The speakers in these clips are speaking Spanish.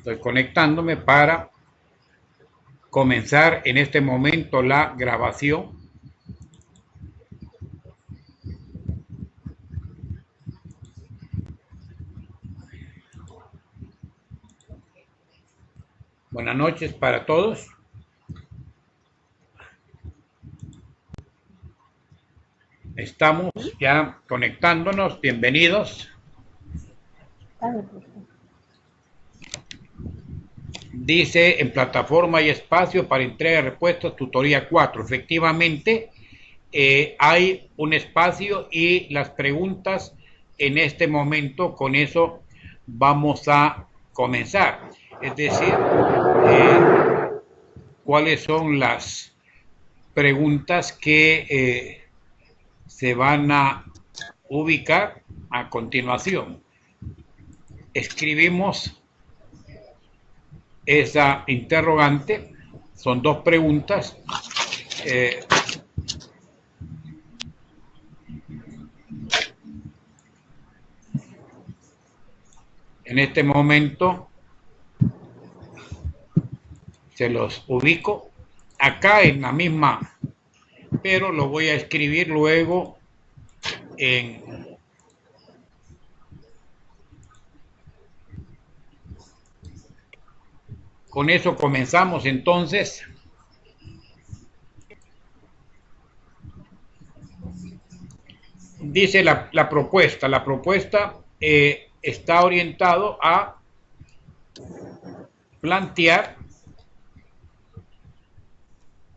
Estoy conectándome para comenzar en este momento la grabación. Buenas noches para todos. Estamos ya conectándonos. Bienvenidos. Dice en plataforma y espacio para entrega de respuestas, tutoría 4. Efectivamente, hay un espacio y las preguntas en este momento, con eso vamos a comenzar. Es decir, cuáles son las preguntas que se van a ubicar a continuación. Escribimos esa interrogante, son dos preguntas. En este momento se los ubico acá en la misma, pero lo voy a escribir luego en con eso comenzamos entonces. Dice la propuesta está orientado a plantear,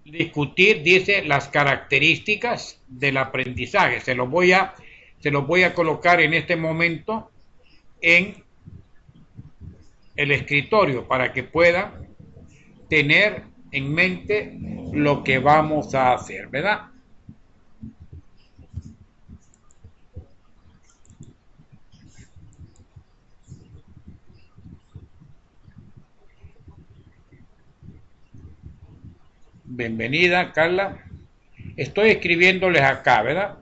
discutir, dice, las características del aprendizaje. Se los voy a colocar en este momento en el escritorio para que puedan tener en mente lo que vamos a hacer, ¿verdad? Bienvenida, Carla. Estoy escribiéndoles acá, ¿verdad?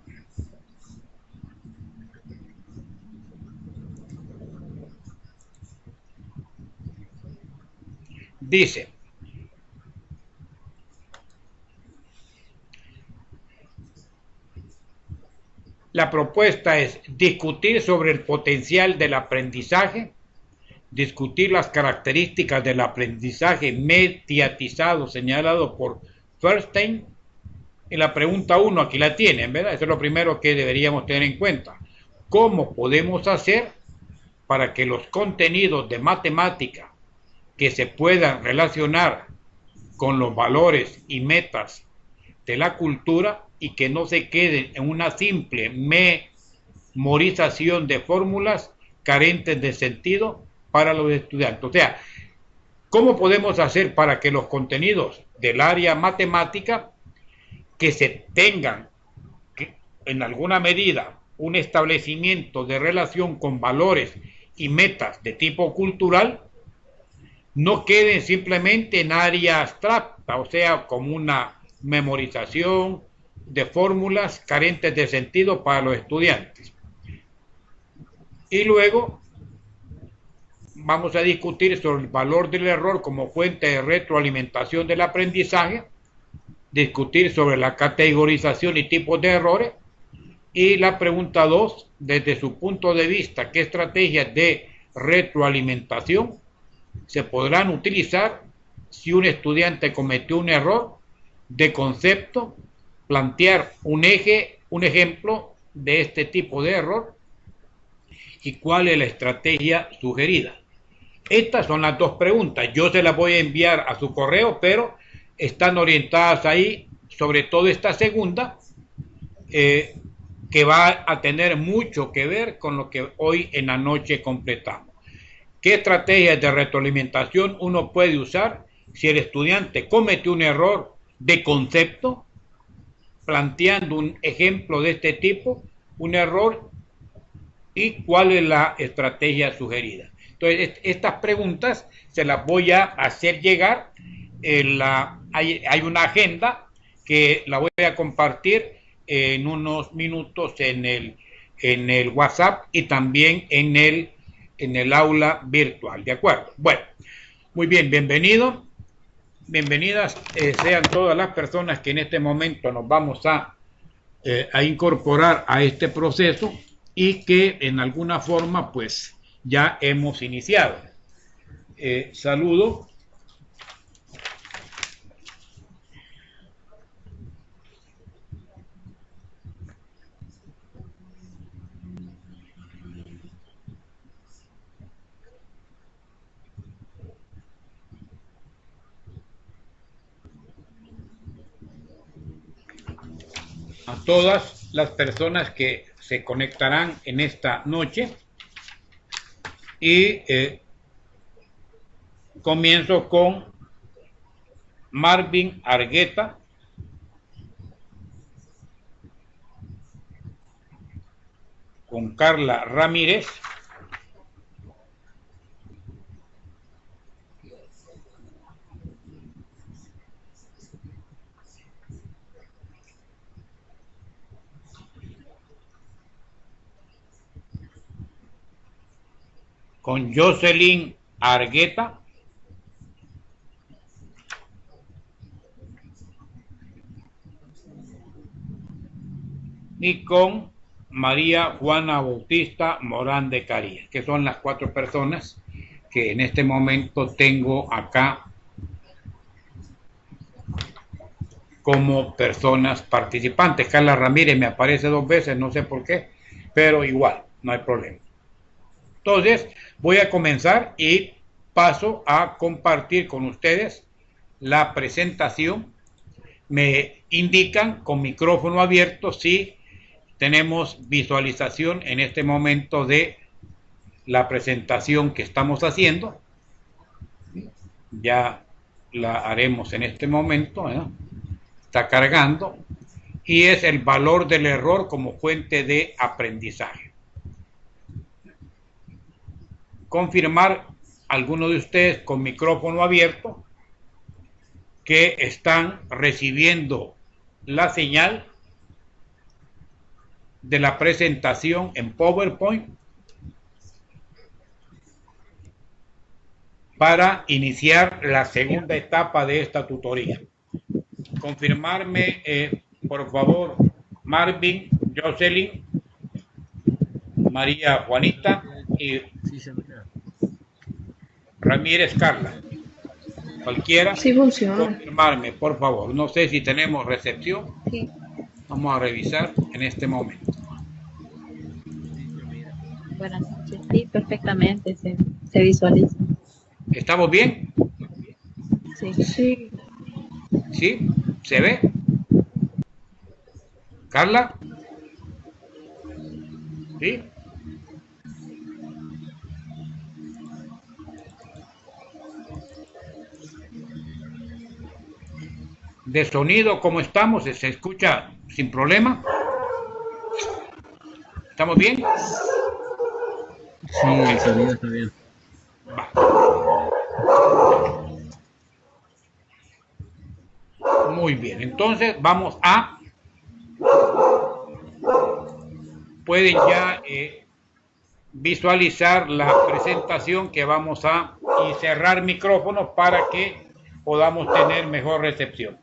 Dice, la propuesta es discutir sobre el potencial del aprendizaje, discutir las características del aprendizaje mediatizado señalado por Feuerstein. En la pregunta 1, aquí la tienen, ¿verdad? Eso es lo primero que deberíamos tener en cuenta. ¿Cómo podemos hacer para que los contenidos de matemática que se puedan relacionar con los valores y metas de la cultura y que no se queden en una simple memorización de fórmulas carentes de sentido para los estudiantes? O sea, ¿cómo podemos hacer para que los contenidos del área matemática que se tengan en alguna medida un establecimiento de relación con valores y metas de tipo cultural no queden simplemente en área abstracta, o sea, como una memorización de fórmulas carentes de sentido para los estudiantes? Y luego vamos a discutir sobre el valor del error como fuente de retroalimentación del aprendizaje, discutir sobre la categorización y tipos de errores, y la pregunta 2, desde su punto de vista, ¿qué estrategias de retroalimentación se podrán utilizar si un estudiante cometió un error de concepto? Plantear un ejemplo de este tipo de error y cuál es la estrategia sugerida. Estas son las dos preguntas. Yo se las voy a enviar a su correo, pero están orientadas ahí, sobre todo esta segunda, que va a tener mucho que ver con lo que hoy en la noche completamos. ¿Qué estrategias de retroalimentación uno puede usar si el estudiante cometió un error de concepto, planteando un ejemplo de este tipo, un error, y cuál es la estrategia sugerida? Entonces, estas preguntas se las voy a hacer llegar. Hay una agenda que la voy a compartir en unos minutos en el WhatsApp y también en el en el aula virtual, ¿de acuerdo? Bueno, muy bien, bienvenido, bienvenidas sean todas las personas que en este momento nos vamos a incorporar a este proceso y que en alguna forma pues ya hemos iniciado. Saludo a todas las personas que se conectarán en esta noche y comienzo con Marvin Argueta, con Carla Ramírez, con Jocelyn Argueta, y con María Juana Bautista Morán de Carías, que son las 4 personas que en este momento tengo acá como personas participantes. Carla Ramírez me aparece 2 veces, no sé por qué, pero igual, no hay problema. Entonces, voy a comenzar y paso a compartir con ustedes la presentación. Me indican con micrófono abierto si tenemos visualización en este momento de la presentación que estamos haciendo. Ya la haremos en este momento, ¿eh? Está cargando, y es el valor del error como fuente de aprendizaje. Confirmar algunos de ustedes con micrófono abierto que están recibiendo la señal de la presentación en PowerPoint para iniciar la segunda etapa de esta tutoría. Confirmarme, por favor, Marvin, Jocelyn, María Juanita y Ramírez Carla. Cualquiera. Sí funciona. Confirmarme, por favor. No sé si tenemos recepción. Sí. Vamos a revisar en este momento. Buenas noches. Sí, perfectamente se visualiza. ¿Estamos bien? Sí. Sí. ¿Sí? ¿Se ve? ¿Carla? ¿Sí? De sonido, ¿cómo estamos? ¿Se escucha sin problema? ¿Estamos bien? Sí, el sonido está bien. Muy bien, entonces vamos a... Pueden ya visualizar la presentación que vamos a... y cerrar micrófonos para que podamos tener mejor recepción.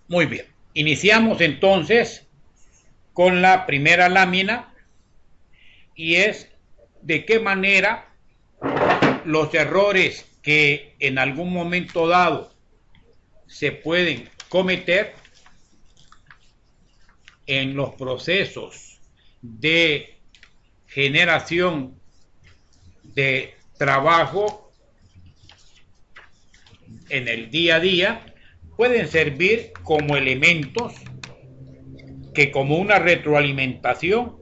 Muy bien, iniciamos entonces con la primera lámina y es de qué manera los errores que en algún momento dado se pueden cometer en los procesos de generación de trabajo en el día a día pueden servir como elementos que como una retroalimentación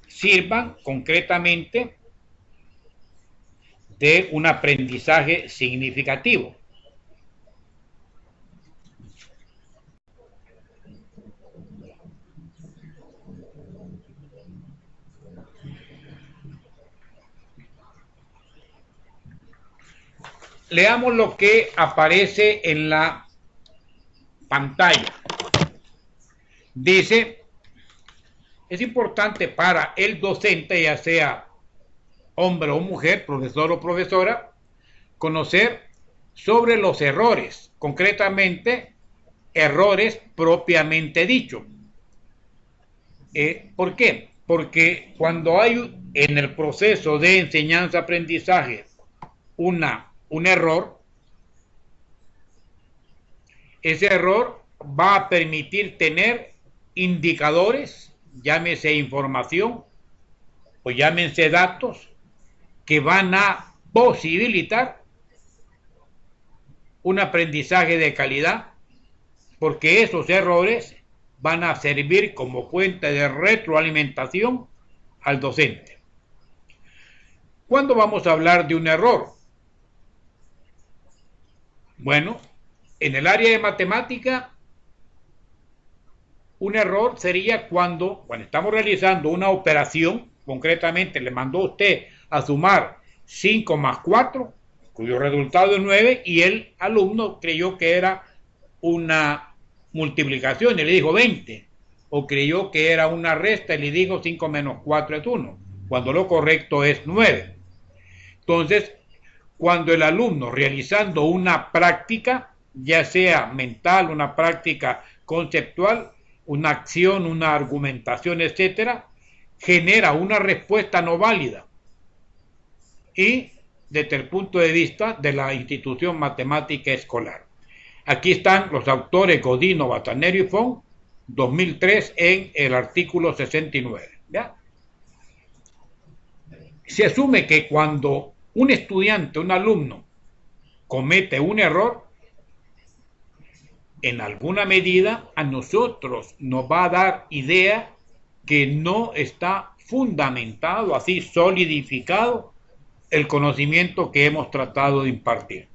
sirvan concretamente de un aprendizaje significativo. Leamos lo que aparece en la pantalla. Dice, es importante para el docente, ya sea hombre o mujer, profesor o profesora, conocer sobre los errores, concretamente errores propiamente dichos. ¿Por qué? Porque cuando hay en el proceso de enseñanza-aprendizaje un error, ese error va a permitir tener indicadores, llámese información o llámense datos, que van a posibilitar un aprendizaje de calidad, porque esos errores van a servir como fuente de retroalimentación al docente. ¿Cuándo vamos a hablar de un error? Bueno, en el área de matemática, un error sería cuando estamos realizando una operación, concretamente le mandó usted a sumar 5 más 4, cuyo resultado es 9, y el alumno creyó que era una multiplicación y le dijo 20, o creyó que era una resta y le dijo 5 menos 4 es 1, cuando lo correcto es 9. Entonces, cuando el alumno realizando una práctica, ya sea mental, una práctica conceptual, una acción, una argumentación, etcétera, genera una respuesta no válida. Y desde el punto de vista de la institución matemática escolar. Aquí están los autores Godino, Batanero y Font, 2003, en el artículo 69. ¿Ya? Se asume que cuando un estudiante, un alumno, comete un error, en alguna medida a nosotros nos va a dar idea que no está fundamentado, así solidificado, el conocimiento que hemos tratado de impartir.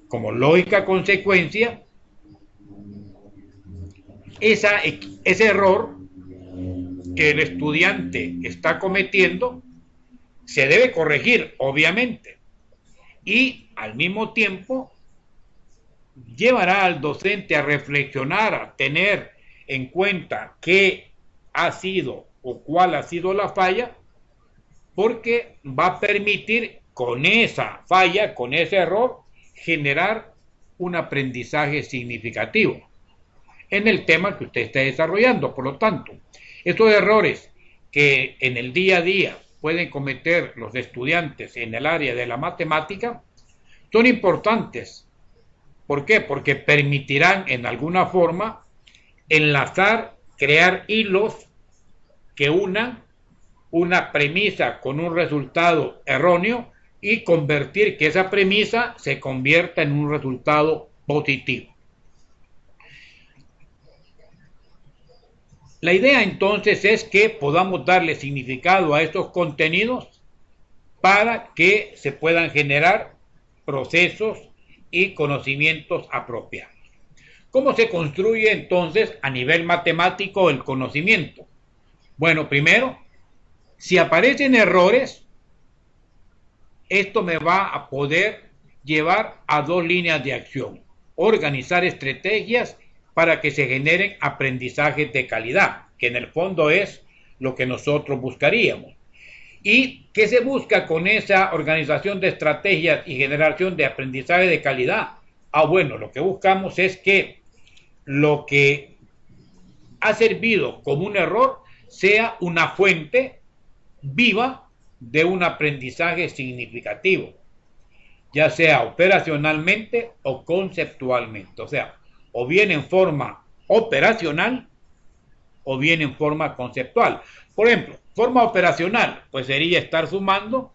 Como lógica consecuencia, ese error que el estudiante está cometiendo se debe corregir, obviamente, y al mismo tiempo llevará al docente a reflexionar, a tener en cuenta qué ha sido o cuál ha sido la falla, porque va a permitir con esa falla, con ese error, generar un aprendizaje significativo en el tema que usted está desarrollando. Por lo tanto, estos errores que en el día a día pueden cometer los estudiantes en el área de la matemática son importantes. ¿Por qué? Porque permitirán en alguna forma enlazar, crear hilos que unan una premisa con un resultado erróneo y convertir que esa premisa se convierta en un resultado positivo. La idea entonces es que podamos darle significado a estos contenidos para que se puedan generar procesos y conocimientos apropiados. ¿Cómo se construye entonces a nivel matemático el conocimiento? Bueno, primero, si aparecen errores, esto me va a poder llevar a dos líneas de acción. Organizar estrategias para que se generen aprendizajes de calidad, que en el fondo es lo que nosotros buscaríamos. ¿Y qué se busca con esa organización de estrategias y generación de aprendizaje de calidad? Bueno, lo que buscamos es que lo que ha servido como un error sea una fuente viva de un aprendizaje significativo, ya sea operacionalmente o conceptualmente, o sea, o bien en forma operacional o bien en forma conceptual. Por ejemplo, forma operacional, pues sería estar sumando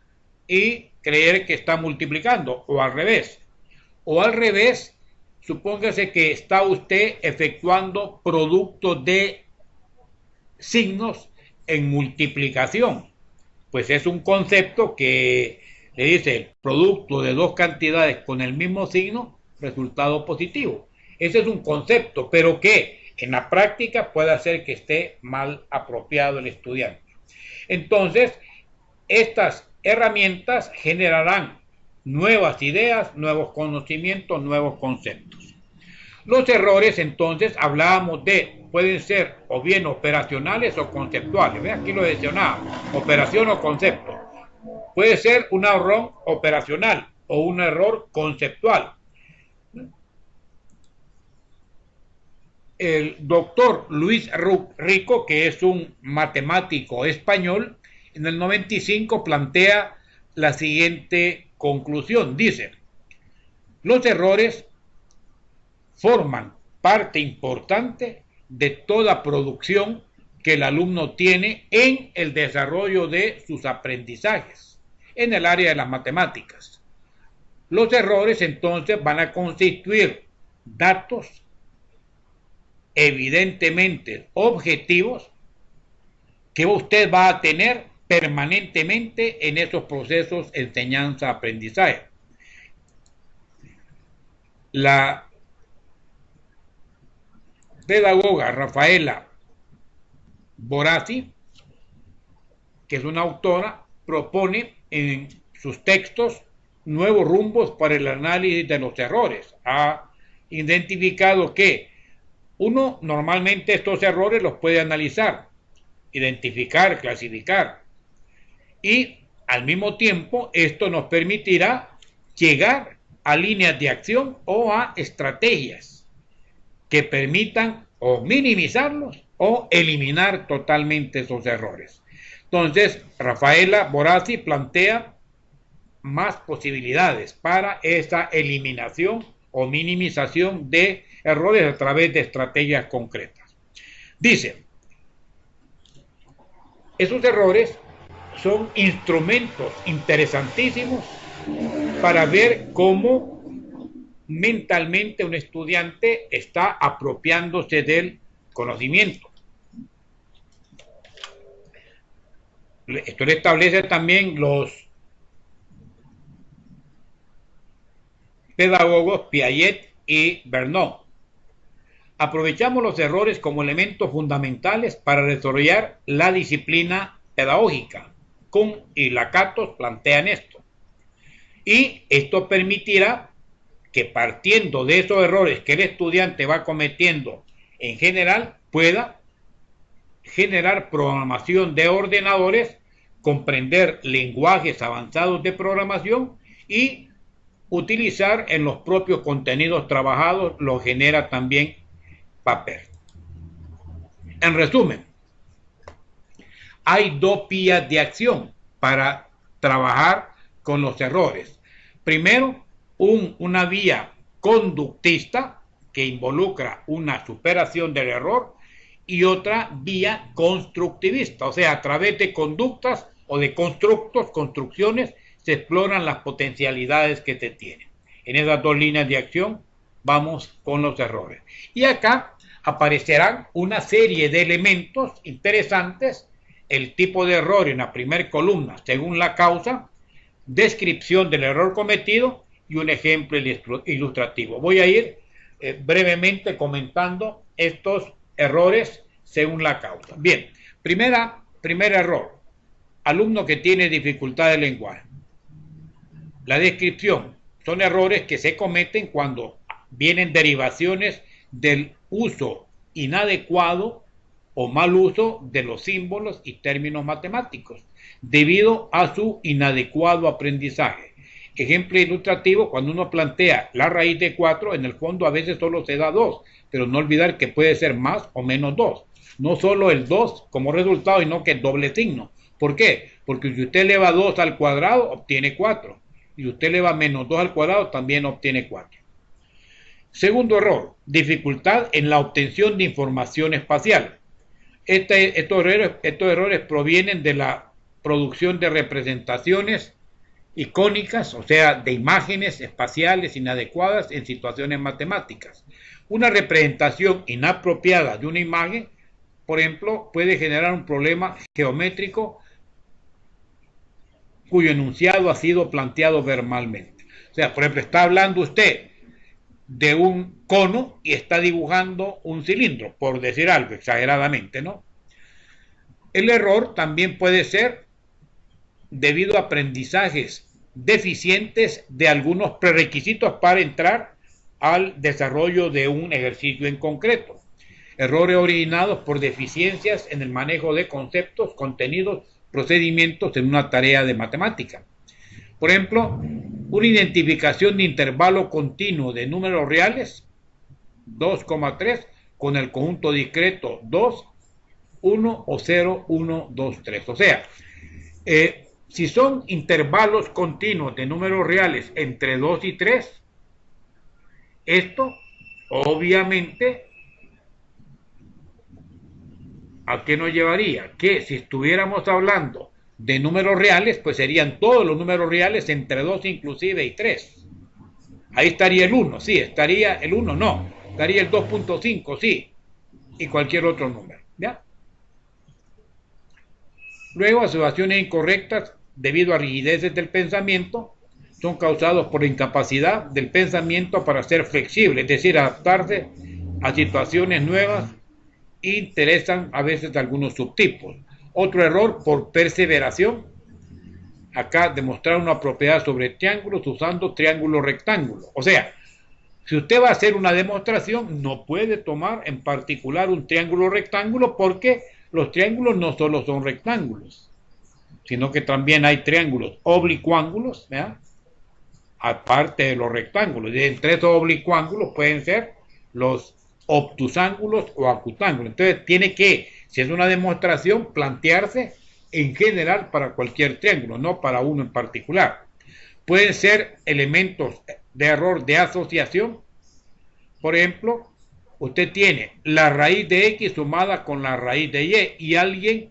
y creer que está multiplicando, o al revés. O al revés, supóngase que está usted efectuando productos de signos en multiplicación. Pues es un concepto que le dice el producto de dos cantidades con el mismo signo, resultado positivo. Ese es un concepto, pero que en la práctica puede hacer que esté mal apropiado el estudiante. Entonces, estas herramientas generarán nuevas ideas, nuevos conocimientos, nuevos conceptos. Los errores, entonces, hablábamos de, pueden ser o bien operacionales o conceptuales. ¿Ve? Aquí lo mencionaba, operación o concepto. Puede ser un error operacional o un error conceptual. El doctor Luis Rico, que es un matemático español, en el 95 plantea la siguiente conclusión. Dice, los errores forman parte importante de toda producción que el alumno tiene en el desarrollo de sus aprendizajes en el área de las matemáticas. Los errores entonces van a constituir datos evidentemente objetivos que usted va a tener permanentemente en esos procesos enseñanza-aprendizaje. La pedagoga Rafaela Borasi, que es una autora, propone en sus textos nuevos rumbos para el análisis de los errores. Ha identificado que uno normalmente estos errores los puede analizar, identificar, clasificar, y al mismo tiempo esto nos permitirá llegar a líneas de acción o a estrategias que permitan o minimizarlos o eliminar totalmente esos errores. Entonces, Rafaela Borasi plantea más posibilidades para esa eliminación o minimización de errores a través de estrategias concretas. Dice, esos errores son instrumentos interesantísimos para ver cómo mentalmente un estudiante está apropiándose del conocimiento. Esto le establece también los pedagogos Piaget y Bernoulli. Aprovechamos los errores como elementos fundamentales para desarrollar la disciplina pedagógica. Kuhn y Lakatos plantean esto. Y esto permitirá que partiendo de esos errores que el estudiante va cometiendo en general, pueda generar programación de ordenadores, comprender lenguajes avanzados de programación y utilizar en los propios contenidos trabajados, lo genera también papel. En resumen, hay dos vías de acción para trabajar con los errores. Primero, una vía conductista que involucra una superación del error y otra vía constructivista, o sea, a través de conductas o de construcciones se exploran las potencialidades que se tienen. En esas dos líneas de acción vamos con los errores. Y acá aparecerán una serie de elementos interesantes, el tipo de error en la primera columna según la causa, descripción del error cometido y un ejemplo ilustrativo. Voy a ir brevemente comentando estos errores según la causa. Bien, primer error, alumno que tiene dificultad de lenguaje. La descripción son errores que se cometen cuando vienen derivaciones del uso inadecuado o mal uso de los símbolos y términos matemáticos debido a su inadecuado aprendizaje. Ejemplo ilustrativo, cuando uno plantea la raíz de 4, en el fondo a veces solo se da 2, pero no olvidar que puede ser más o menos 2. No solo el 2 como resultado, sino que el doble signo. ¿Por qué? Porque si usted eleva 2 al cuadrado, obtiene 4. Y si usted eleva menos 2 al cuadrado, también obtiene 4. Segundo error, dificultad en la obtención de información espacial. Estos errores provienen de la producción de representaciones icónicas, o sea, de imágenes espaciales inadecuadas en situaciones matemáticas. Una representación inapropiada de una imagen, por ejemplo, puede generar un problema geométrico cuyo enunciado ha sido planteado verbalmente. O sea, por ejemplo, está hablando usted de un cono y está dibujando un cilindro, por decir algo exageradamente, ¿no? El error también puede ser debido a aprendizajes deficientes de algunos prerequisitos para entrar al desarrollo de un ejercicio en concreto. Errores originados por deficiencias en el manejo de conceptos, contenidos, procedimientos en una tarea de matemática. Por ejemplo, una identificación de intervalo continuo de números reales 2,3 con el conjunto discreto 2, 1 o 0, 1, 2, 3. O sea, si son intervalos continuos de números reales entre 2 y 3, esto obviamente ¿a qué nos llevaría? Que si estuviéramos hablando de números reales, pues serían todos los números reales entre 2 inclusive y 3. Ahí estaría el 1, sí, estaría el 1, no, estaría el 2.5, sí, y cualquier otro número, ¿ya? Luego, asociaciones incorrectas debido a rigideces del pensamiento son causados por la incapacidad del pensamiento para ser flexible, es decir, adaptarse a situaciones nuevas. Interesan a veces algunos subtipos. Otro error por perseveración. Acá demostrar una propiedad sobre triángulos usando triángulo rectángulo. O sea, si usted va a hacer una demostración, no puede tomar en particular un triángulo rectángulo porque los triángulos no solo son rectángulos, sino que también hay triángulos oblicuángulos, ¿verdad? Aparte de los rectángulos. Y entre esos oblicuángulos pueden ser los obtusángulos o acutángulos. Entonces tiene que, si es una demostración, plantearse en general para cualquier triángulo, no para uno en particular. Pueden ser elementos de error de asociación. Por ejemplo, usted tiene la raíz de X sumada con la raíz de Y y alguien,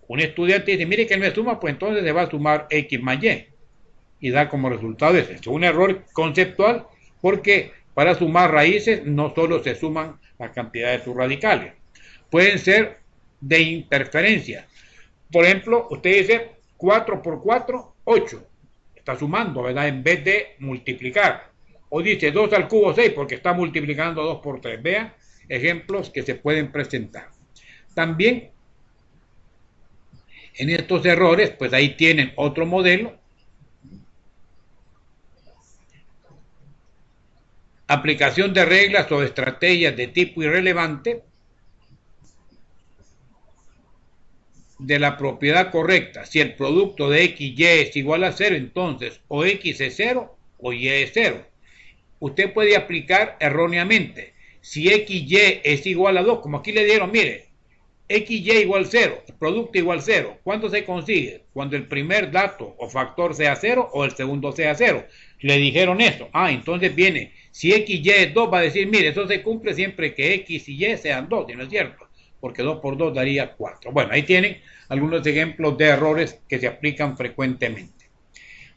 un estudiante dice, mire que no es suma, pues entonces se va a sumar X más Y y da como resultado ese. Es un error conceptual porque para sumar raíces no solo se suman la cantidad de sus radicales, pueden ser de interferencia. Por ejemplo, usted dice 4 por 4, 8. Está sumando, ¿verdad? En vez de multiplicar. O dice 2 al cubo 6 porque está multiplicando 2 por 3. Vean ejemplos que se pueden presentar. También en estos errores, pues ahí tienen otro modelo. Aplicación de reglas o estrategias de tipo irrelevante de la propiedad correcta. Si el producto de X y es igual a 0, entonces o X es 0 o Y es 0. Usted puede aplicar erróneamente. Si X y es igual a 2, como aquí le dieron, mire, X y igual 0, el producto igual 0. ¿Cuándo se consigue? Cuando el primer dato o factor sea 0 o el segundo sea 0. Le dijeron eso. Entonces viene, si X y es 2, va a decir, mire, eso se cumple siempre que X y Y sean 2, y no es cierto, porque 2 por 2 daría 4. Bueno, ahí tienen algunos ejemplos de errores que se aplican frecuentemente.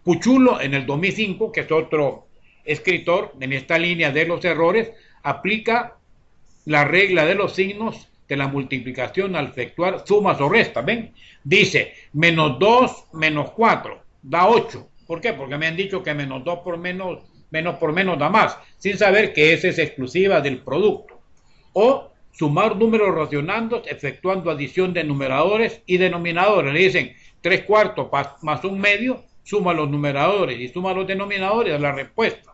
Puchulo, en el 2005, que es otro escritor en esta línea de los errores, aplica la regla de los signos de la multiplicación al efectuar sumas o restas. ¿Ven? Dice, menos 2 menos 4 da 8. ¿Por qué? Porque me han dicho que menos 2 por menos por menos da más, sin saber que esa es exclusiva del producto. O sumar números racionandos efectuando adición de numeradores y denominadores. Le dicen 3 cuartos más 1 medio, suma los numeradores y suma los denominadores a la respuesta.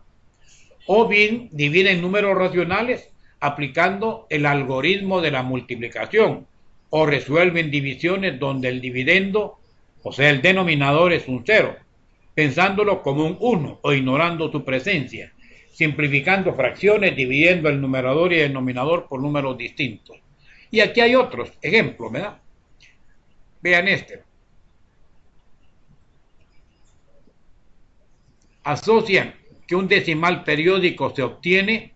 O bien dividen números racionales aplicando el algoritmo de la multiplicación, o resuelven divisiones donde el dividendo, o sea el denominador, es un 0, pensándolo como un 1 o ignorando su presencia, simplificando fracciones, dividiendo el numerador y el denominador por números distintos. Y aquí hay otros ejemplos, ¿verdad? Vean este. Asocian que un decimal periódico se obtiene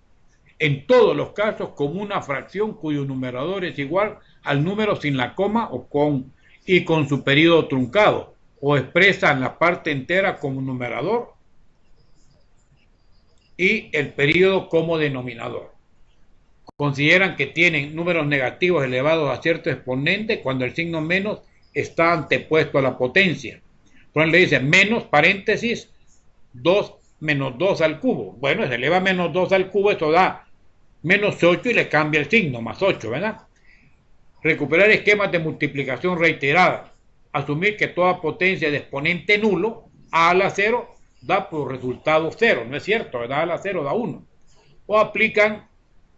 en todos los casos como una fracción cuyo numerador es igual al número sin la coma y con su periodo truncado, o expresan la parte entera como numerador y el periodo como denominador. Consideran que tienen números negativos elevados a cierto exponente cuando el signo menos está antepuesto a la potencia. Por ejemplo, le dicen menos paréntesis 2 menos 2 al cubo. Bueno, se eleva menos 2 al cubo, eso da menos 8 y le cambia el signo, más 8, ¿verdad? Recuperar esquemas de multiplicación reiterada. Asumir que toda potencia de exponente nulo A a la 0 da por resultado 0, ¿no es cierto? ¿Verdad? A la 0 da 1. O aplican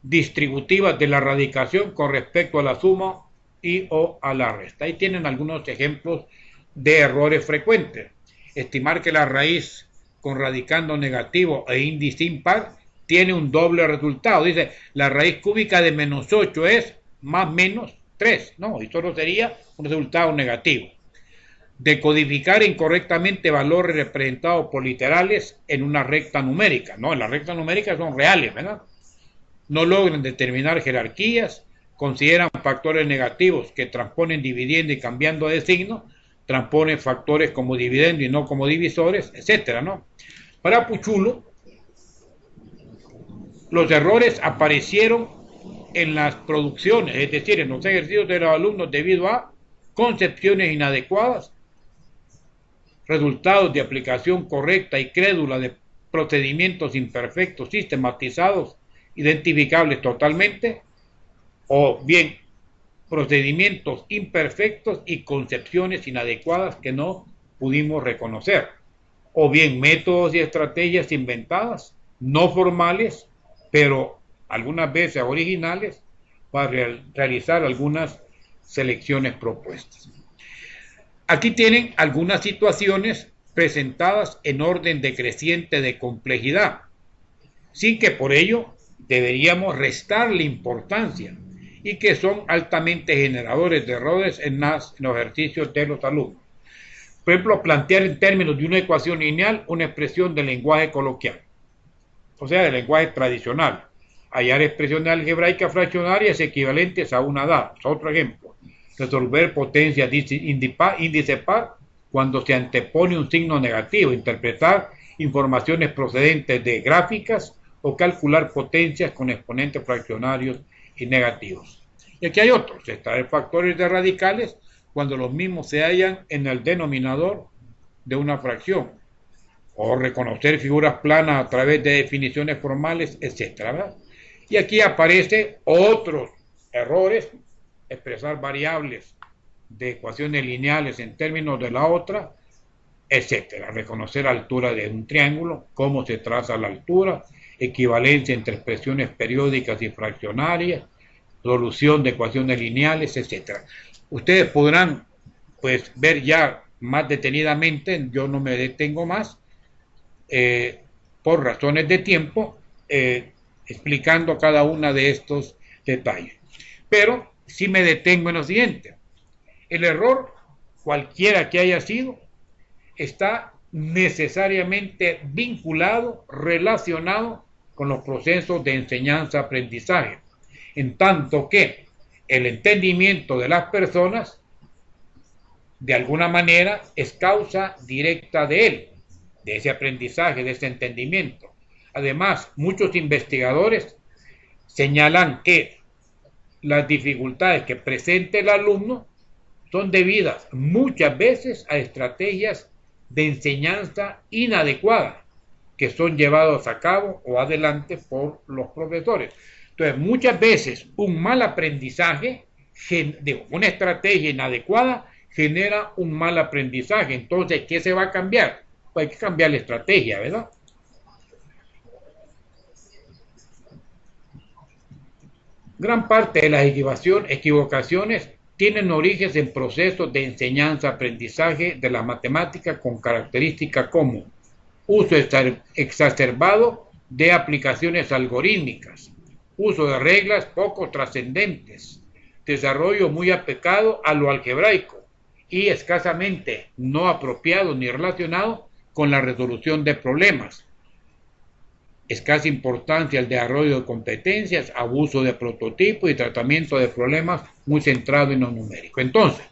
distributivas de la radicación con respecto a la suma y o a la resta. Ahí tienen algunos ejemplos de errores frecuentes. Estimar que la raíz con radicando negativo e índice impar tiene un doble resultado. Dice, la raíz cúbica de menos 8 es más menos 3. No, y solo sería un resultado negativo. Decodificar incorrectamente valores representados por literales en una recta numérica. No, en la recta numérica son reales, ¿verdad? No logran determinar jerarquías, consideran factores negativos que transponen dividiendo y cambiando de signo, transponen factores como dividendo y no como divisores, etcétera, ¿no? Para Puchulo, los errores aparecieron en las producciones, es decir, en los ejercicios de los alumnos debido a concepciones inadecuadas, resultados de aplicación correcta y crédula de procedimientos imperfectos sistematizados, identificables totalmente, o bien procedimientos imperfectos y concepciones inadecuadas que no pudimos reconocer, o bien métodos y estrategias inventadas, no formales, pero algunas veces originales, para realizar algunas selecciones propuestas. Aquí tienen algunas situaciones presentadas en orden decreciente de complejidad, sin que por ello deberíamos restarle importancia, y que son altamente generadores de errores en los ejercicios de los alumnos. Por ejemplo, plantear en términos de una ecuación lineal una expresión del lenguaje coloquial, o sea, del lenguaje tradicional. Hallar expresiones algebraicas fraccionarias equivalentes a una dada. Otro ejemplo. Resolver potencias índice par cuando se antepone un signo negativo. Interpretar informaciones procedentes de gráficas o calcular potencias con exponentes fraccionarios y negativos. Y aquí hay otros. Extraer factores de radicales cuando los mismos se hallan en el denominador de una fracción. O reconocer figuras planas a través de definiciones formales, etc. Y aquí aparecen otros errores: expresar variables de ecuaciones lineales en términos de la otra, etc. Reconocer altura de un triángulo, cómo se traza la altura, equivalencia entre expresiones periódicas y fraccionarias, solución de ecuaciones lineales, etc. Ustedes podrán pues ver ya más detenidamente, yo no me detengo más, por razones de tiempo, explicando cada una de estos detalles. Pero sí me detengo en lo siguiente: el error, cualquiera que haya sido, está necesariamente vinculado, relacionado con los procesos de enseñanza-aprendizaje, en tanto que el entendimiento de las personas, de alguna manera, es causa directa de él, de ese aprendizaje, de ese entendimiento. Además, muchos investigadores señalan que las dificultades que presenta el alumno son debidas muchas veces a estrategias de enseñanza inadecuadas que son llevados a cabo o adelante por los profesores. Entonces, muchas veces un mal aprendizaje, una estrategia inadecuada, genera un mal aprendizaje. Entonces, ¿qué se va a cambiar? Pues hay que cambiar la estrategia, ¿verdad? Gran parte de las equivocaciones tienen orígenes en procesos de enseñanza-aprendizaje de la matemática con características como uso exacerbado de aplicaciones algorítmicas, uso de reglas poco trascendentes, desarrollo muy aplicado a lo algebraico y escasamente no apropiado ni relacionado con la resolución de problemas. Escasa importancia al desarrollo de competencias, abuso de prototipos y tratamiento de problemas muy centrado en lo numérico. Entonces,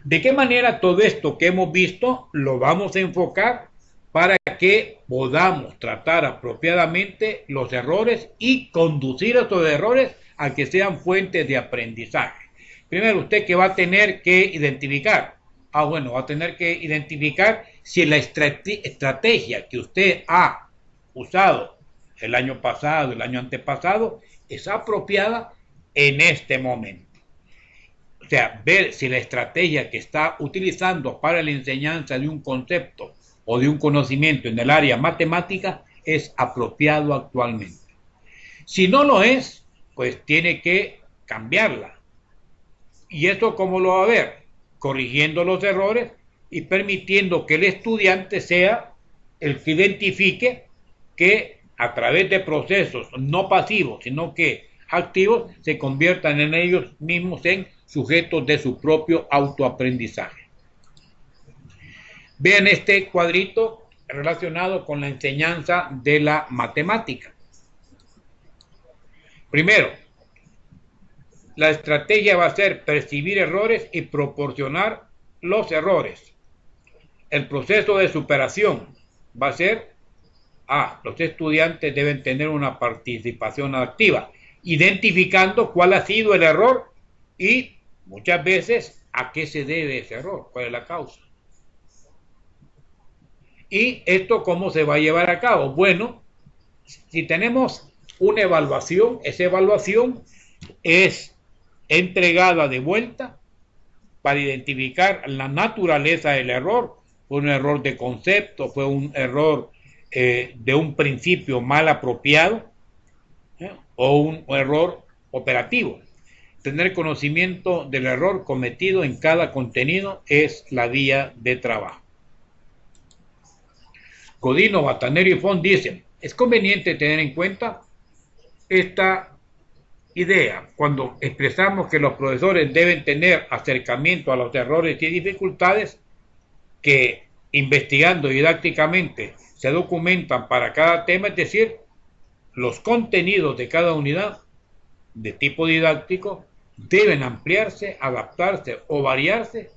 ¿de qué manera todo esto que hemos visto lo vamos a enfocar para que podamos tratar apropiadamente los errores y conducir estos errores a que sean fuentes de aprendizaje? Primero, usted que va a tener que identificar, va a tener que identificar si la estrategia que usted ha usado el año pasado, el año antepasado, es apropiada en este momento. o sea, ver si la estrategia que está utilizando para la enseñanza de un concepto o de un conocimiento en el área matemática es apropiado actualmente. Si no lo es, pues tiene que cambiarla. ¿Y esto cómo lo va a ver? Corrigiendo los errores y permitiendo que el estudiante sea el que identifique que a través de procesos no pasivos, sino que activos, se conviertan en ellos mismos en sujetos de su propio autoaprendizaje. Vean este cuadrito relacionado con la enseñanza de la matemática. Primero, la estrategia va a ser percibir errores y proporcionar los errores. El proceso de superación va a ser, los estudiantes deben tener una participación activa, identificando cuál ha sido el error y muchas veces a qué se debe ese error, cuál es la causa. ¿Y esto cómo se va a llevar a cabo? Bueno, si tenemos una evaluación, esa evaluación es entregada de vuelta para identificar la naturaleza del error. Fue un error de concepto, fue un error de un principio mal apropiado, o un error operativo. Tener conocimiento del error cometido en cada contenido es la vía de trabajo. Codino, Batanero y Font dicen, es conveniente tener en cuenta esta idea cuando expresamos que los profesores deben tener acercamiento a los errores y dificultades que investigando didácticamente se documentan para cada tema, es decir, los contenidos de cada unidad de tipo didáctico deben ampliarse, adaptarse o variarse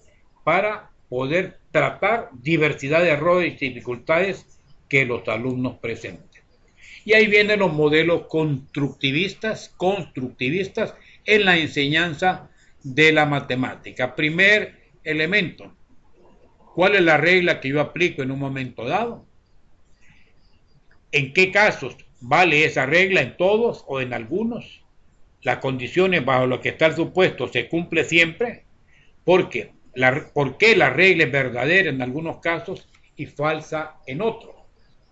para poder tratar diversidad de errores y dificultades que los alumnos presenten. Y ahí vienen los modelos constructivistas en la enseñanza de la matemática. Primer elemento, ¿cuál es la regla que yo aplico en un momento dado? ¿En qué casos vale esa regla? ¿En todos o en algunos? Las condiciones bajo las que está el supuesto se cumple siempre. ¿Por qué la regla es verdadera en algunos casos y falsa en otros?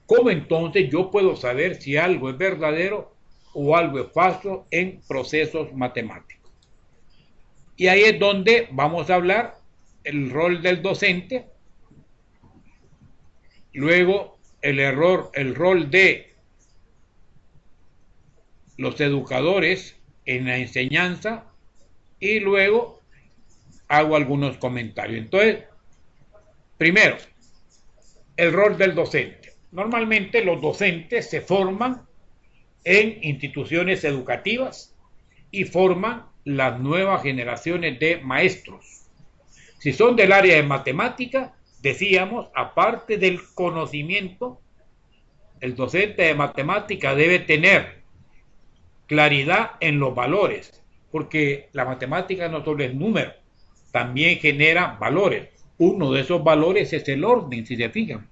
¿Cómo entonces yo puedo saber si algo es verdadero o algo es falso en procesos matemáticos? Y ahí es donde vamos a hablar el rol del docente, luego el rol de los educadores en la enseñanza y luego hago algunos comentarios. Entonces, primero, el rol del docente. Normalmente los docentes se forman en instituciones educativas y forman las nuevas generaciones de maestros. Si son del área de matemática, decíamos, aparte del conocimiento, el docente de matemática debe tener claridad en los valores, porque la matemática no solo es número, también genera valores. Uno de esos valores es el orden, si se fijan.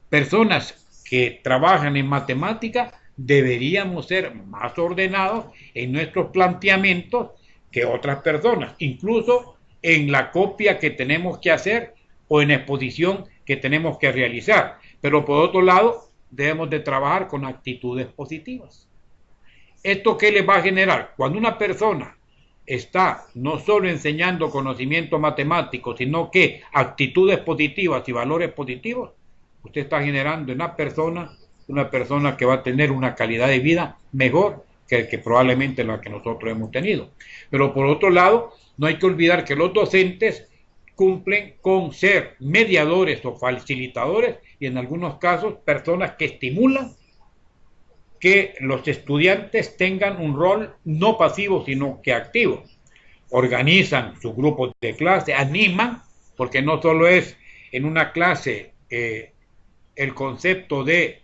Personas que trabajan en matemática deberíamos ser más ordenados en nuestros planteamientos que otras personas, incluso en la copia que tenemos que hacer o en la exposición que tenemos que realizar. Pero por otro lado, debemos de trabajar con actitudes positivas. ¿Esto qué les va a generar? Cuando una persona está no solo enseñando conocimiento matemático, sino que actitudes positivas y valores positivos, usted está generando en una persona que va a tener una calidad de vida mejor que probablemente la que nosotros hemos tenido. Pero por otro lado, no hay que olvidar que los docentes cumplen con ser mediadores o facilitadores y en algunos casos personas que estimulan que los estudiantes tengan un rol no pasivo sino que activo. Organizan sus grupos de clase, animan, porque no solo es en una clase el concepto de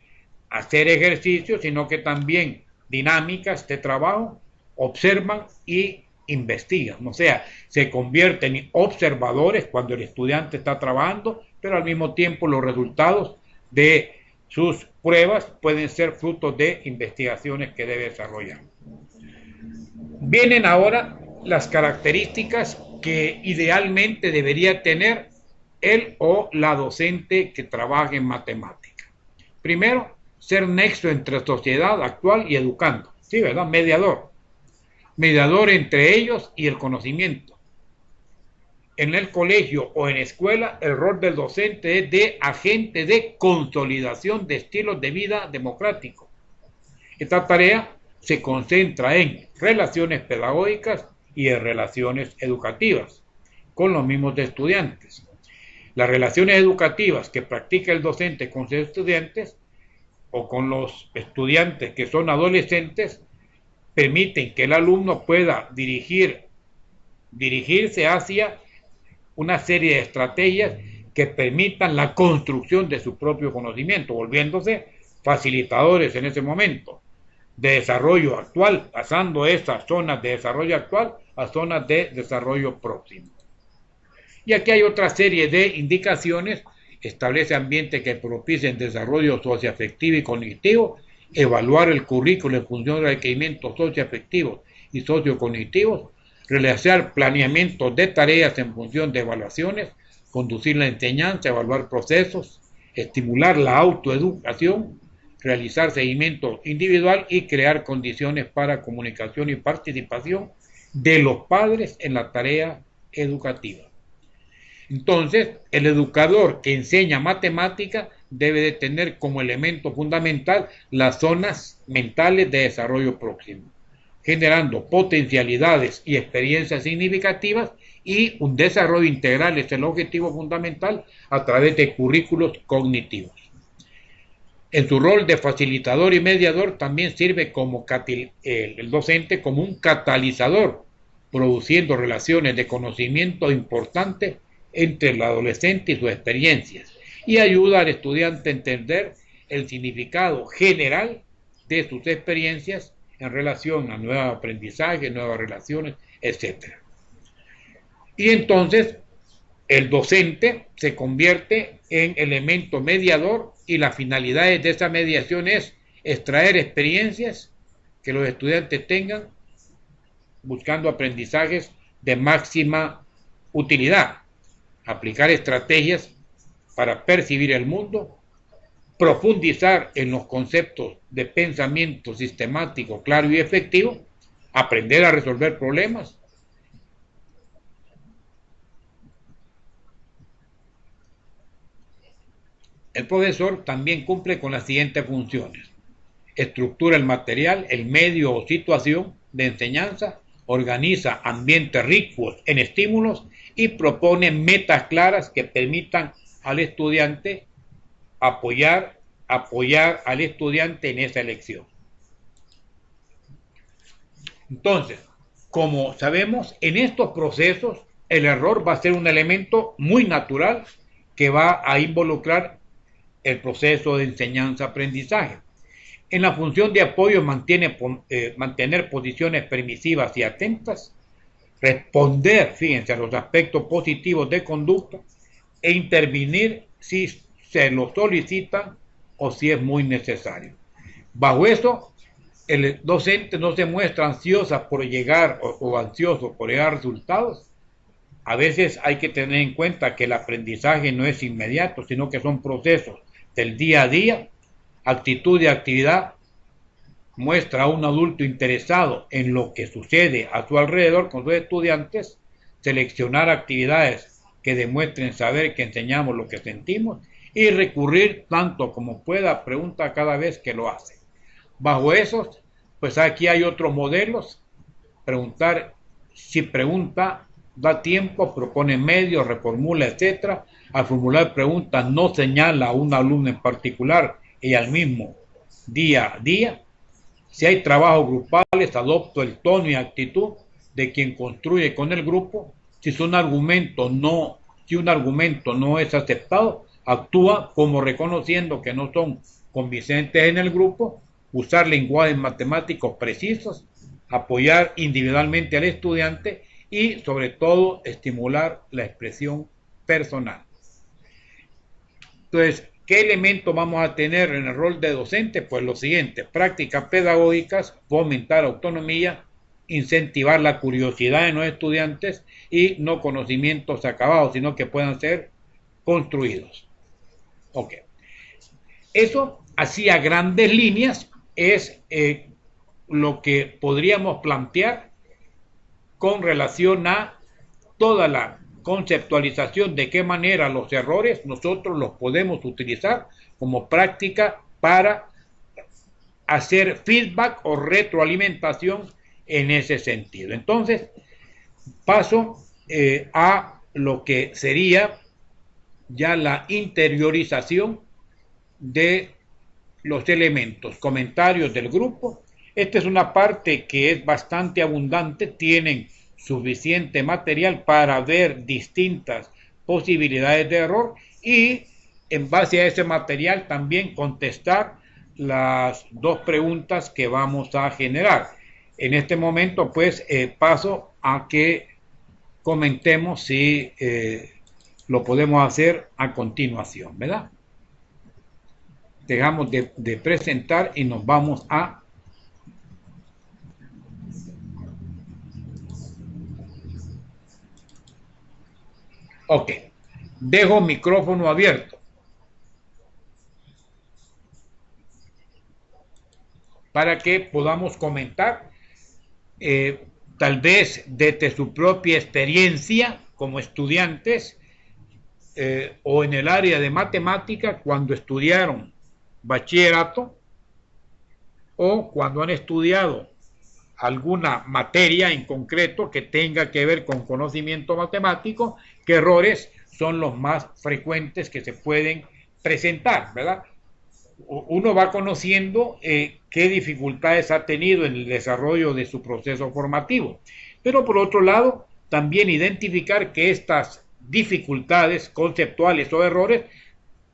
hacer ejercicio, sino que también dinámicas de trabajo, observan y investigan. O sea, se convierten en observadores cuando el estudiante está trabajando, pero al mismo tiempo los resultados de sus pruebas pueden ser frutos de investigaciones que debe desarrollar. Vienen ahora las características que idealmente debería tener él o la docente que trabaje en matemática. Primero, ser nexo entre sociedad actual y educando, ¿sí, verdad? Mediador entre ellos y el conocimiento. En el colegio o en escuela, el rol del docente es de agente de consolidación de estilos de vida democrático. Esta tarea se concentra en relaciones pedagógicas y en relaciones educativas con los mismos estudiantes. Las relaciones educativas que practica el docente con sus estudiantes o con los estudiantes que son adolescentes permiten que el alumno pueda dirigirse hacia una serie de estrategias que permitan la construcción de su propio conocimiento, volviéndose facilitadores en ese momento de desarrollo actual, pasando esas zonas de desarrollo actual a zonas de desarrollo próximo. Y aquí hay otra serie de indicaciones. Establece ambientes que propicien desarrollo socioafectivo y cognitivo, evaluar el currículo en función de requerimientos socioafectivos y sociocognitivos, realizar planeamientos de tareas en función de evaluaciones, conducir la enseñanza, evaluar procesos, estimular la autoeducación, realizar seguimiento individual y crear condiciones para comunicación y participación de los padres en la tarea educativa. Entonces, el educador que enseña matemática debe de tener como elemento fundamental las zonas mentales de desarrollo próximo, generando potencialidades y experiencias significativas, y un desarrollo integral es el objetivo fundamental a través de currículos cognitivos. En su rol de facilitador y mediador también sirve como el docente como un catalizador, produciendo relaciones de conocimiento importantes entre el adolescente y sus experiencias, y ayuda al estudiante a entender el significado general de sus experiencias en relación a nuevos aprendizajes, nuevas relaciones, etc. Y entonces el docente se convierte en elemento mediador, y la finalidad de esa mediación es extraer experiencias que los estudiantes tengan buscando aprendizajes de máxima utilidad, aplicar estrategias para percibir el mundo, profundizar en los conceptos de pensamiento sistemático, claro y efectivo, aprender a resolver problemas. El profesor también cumple con las siguientes funciones: estructura el material, el medio o situación de enseñanza, organiza ambientes ricos en estímulos y propone metas claras que permitan al estudiante apoyar al estudiante en esa elección. Entonces, como sabemos, en estos procesos el error va a ser un elemento muy natural que va a involucrar el proceso de enseñanza-aprendizaje. En la función de apoyo mantener posiciones permisivas y atentas, responder, fíjense, a los aspectos positivos de conducta e intervenir si se lo solicitan o si es muy necesario. Bajo eso, el docente no se muestra ansioso por llegar a resultados. A veces hay que tener en cuenta que el aprendizaje no es inmediato, sino que son procesos del día a día. Actitud y actividad muestra a un adulto interesado en lo que sucede a su alrededor con sus estudiantes, seleccionar actividades que demuestren saber que enseñamos lo que sentimos y recurrir tanto como pueda a preguntas cada vez que lo hace. Bajo esos, pues aquí hay otros modelos: preguntar, si pregunta, da tiempo, propone medios, reformula, etcétera. Al formular preguntas no señala a un alumno en particular y al mismo día a día. Si hay trabajos grupales, adopto el tono y actitud de quien construye con el grupo. Si un argumento no es aceptado, actúa como reconociendo que no son convincentes en el grupo. Usar lenguajes matemáticos precisos, apoyar individualmente al estudiante y, sobre todo, estimular la expresión personal. Entonces, ¿qué elementos vamos a tener en el rol de docente? Pues lo siguiente: prácticas pedagógicas, fomentar autonomía, incentivar la curiosidad en los estudiantes y no conocimientos acabados, sino que puedan ser construidos. Ok. Eso, así a grandes líneas, es lo que podríamos plantear con relación a toda la conceptualización de qué manera los errores nosotros los podemos utilizar como práctica para hacer feedback o retroalimentación en ese sentido. Entonces, paso a lo que sería ya la interiorización de los elementos, comentarios del grupo. Esta es una parte que es bastante abundante, tienen suficiente material para ver distintas posibilidades de error y en base a ese material también contestar las dos preguntas que vamos a generar. En este momento pues paso a que comentemos si lo podemos hacer a continuación, ¿verdad? Dejamos de presentar y nos vamos a ok, dejo micrófono abierto para que podamos comentar tal vez desde su propia experiencia como estudiantes o en el área de matemática cuando estudiaron bachillerato o cuando han estudiado alguna materia en concreto que tenga que ver con conocimiento matemático, qué errores son los más frecuentes que se pueden presentar, ¿verdad? Uno va conociendo qué dificultades ha tenido en el desarrollo de su proceso formativo, pero por otro lado, también identificar que estas dificultades conceptuales o errores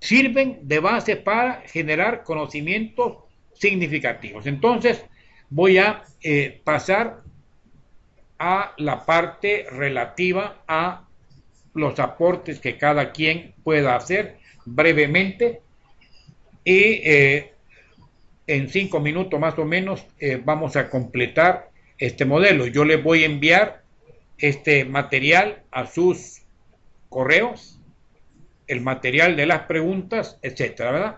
sirven de base para generar conocimientos significativos. Entonces, voy a pasar a la parte relativa a los aportes que cada quien pueda hacer brevemente y en 5 minutos más o menos vamos a completar este modelo. Yo les voy a enviar este material a sus correos, el material de las preguntas, etcétera, ¿verdad?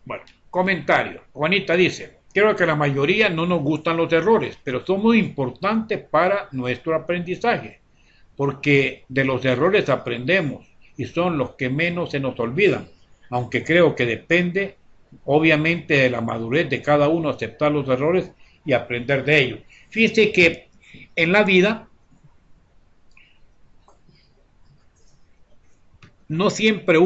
Bueno, comentario. Juanita dice, creo que la mayoría no nos gustan los errores, pero son muy importantes para nuestro aprendizaje, porque de los errores aprendemos y son los que menos se nos olvidan, aunque creo que depende obviamente de la madurez de cada uno aceptar los errores y aprender de ellos. Fíjense que en la vida no siempre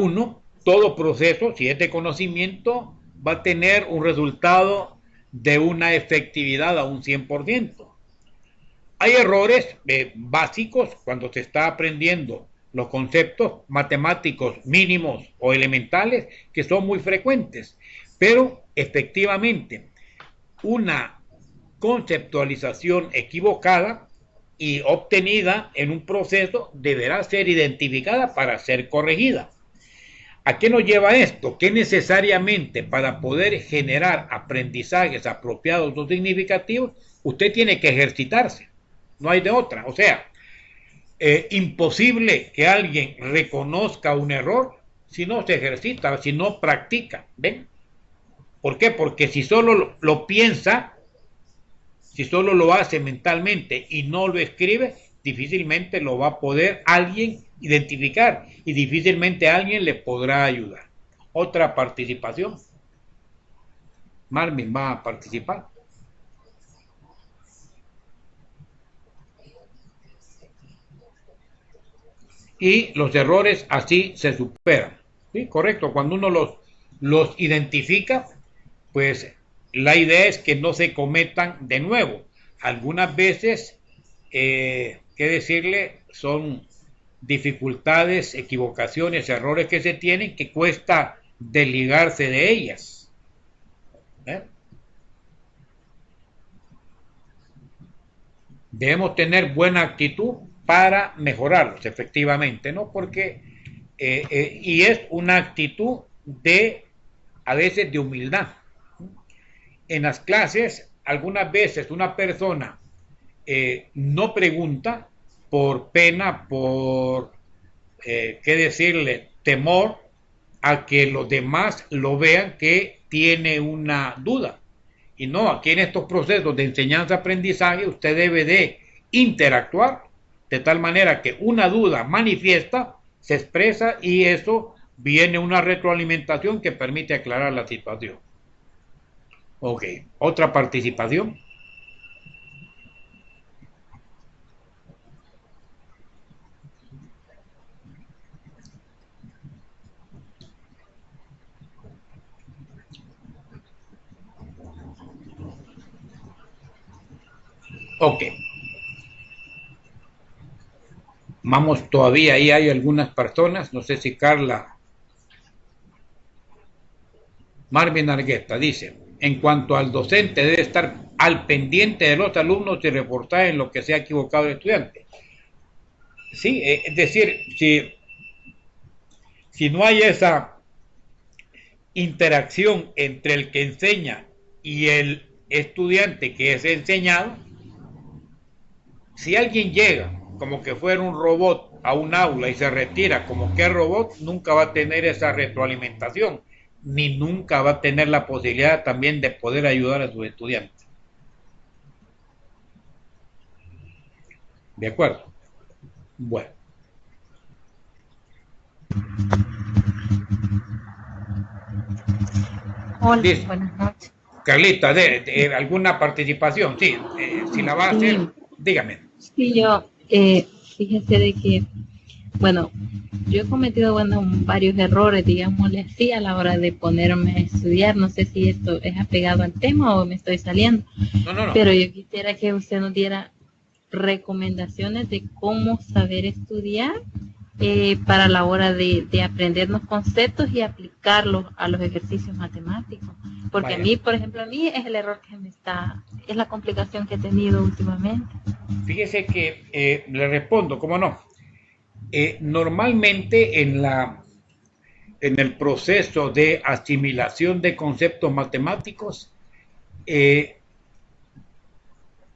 todo proceso, si es de conocimiento, va a tener un resultado de una efectividad a un 100%. Hay errores básicos cuando se está aprendiendo los conceptos matemáticos mínimos o elementales que son muy frecuentes, pero efectivamente una conceptualización equivocada y obtenida en un proceso deberá ser identificada para ser corregida. ¿A qué nos lleva esto? Que necesariamente para poder generar aprendizajes apropiados o significativos, usted tiene que ejercitarse. No hay de otra. O sea, imposible que alguien reconozca un error si no se ejercita, si no practica. ¿Ven? ¿Por qué? Porque si solo lo piensa, si solo lo hace mentalmente y no lo escribe, difícilmente lo va a poder alguien identificar y difícilmente alguien le podrá ayudar. Otra participación. Marvin va a participar. Y los errores así se superan. ¿Sí? Correcto. Cuando uno los identifica, pues la idea es que no se cometan de nuevo. Algunas veces, qué decirle, son dificultades, equivocaciones, errores que se tienen que cuesta desligarse de ellas. Debemos tener buena actitud para mejorarlos, efectivamente, ¿no? Porque, y es una actitud a veces de humildad. en las clases, algunas veces una persona no pregunta por pena, por, qué decirle, temor a que los demás lo vean que tiene una duda. Y no, aquí en estos procesos de enseñanza-aprendizaje usted debe de interactuar de tal manera que una duda manifiesta, se expresa y eso viene una retroalimentación que permite aclarar la situación. Ok, otra participación. Ok, vamos todavía, ahí hay algunas personas, no sé si Carla. Marvin Argueta dice, en cuanto al docente debe estar al pendiente de los alumnos y reportar en lo que se ha equivocado el estudiante. Sí, es decir, si no hay esa interacción entre el que enseña y el estudiante que es enseñado, si alguien llega como que fuera un robot a un aula y se retira como que es robot, nunca va a tener esa retroalimentación, ni nunca va a tener la posibilidad también de poder ayudar a sus estudiantes. ¿De acuerdo? Bueno. Hola, Listo. buenas noches. Carlita, de alguna participación, sí, si la va a hacer, Sí, dígame. sí, yo, fíjese de que, bueno, yo he cometido, bueno, varios errores, digámosle así, a la hora de ponerme a estudiar. No sé si esto es apegado al tema o me estoy saliendo, No, no, no. pero yo quisiera que usted nos diera recomendaciones de cómo saber estudiar para la hora de aprender los conceptos y aplicarlos a los ejercicios matemáticos. Porque a Vaya, mí, por ejemplo, a mí es el error que es la complicación que he tenido últimamente. fíjese que le respondo, ¿cómo no? Normalmente en el proceso de asimilación de conceptos matemáticos, eh,